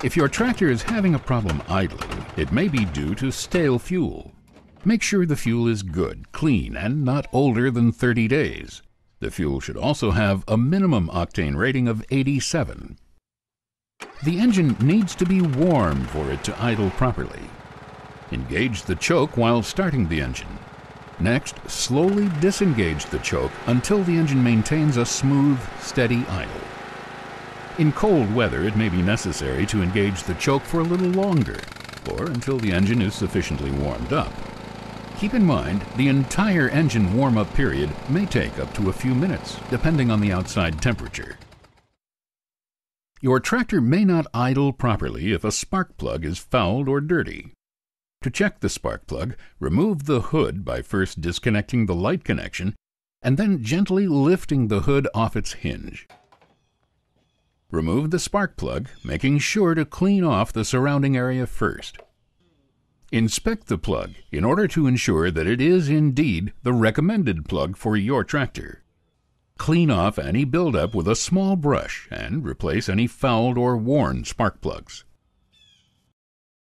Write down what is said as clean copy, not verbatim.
If your tractor is having a problem idling, it may be due to stale fuel. Make sure the fuel is good, clean, and not older than 30 days. The fuel should also have a minimum octane rating of 87. The engine needs to be warm for it to idle properly. Engage the choke while starting the engine. Next, slowly disengage the choke until the engine maintains a smooth, steady idle. In cold weather, it may be necessary to engage the choke for a little longer, or until the engine is sufficiently warmed up. Keep in mind, the entire engine warm-up period may take up to a few minutes, depending on the outside temperature. Your tractor may not idle properly if a spark plug is fouled or dirty. To check the spark plug, remove the hood by first disconnecting the light connection and then gently lifting the hood off its hinge. Remove the spark plug, making sure to clean off the surrounding area first. Inspect the plug in order to ensure that it is indeed the recommended plug for your tractor. Clean off any buildup with a small brush and replace any fouled or worn spark plugs.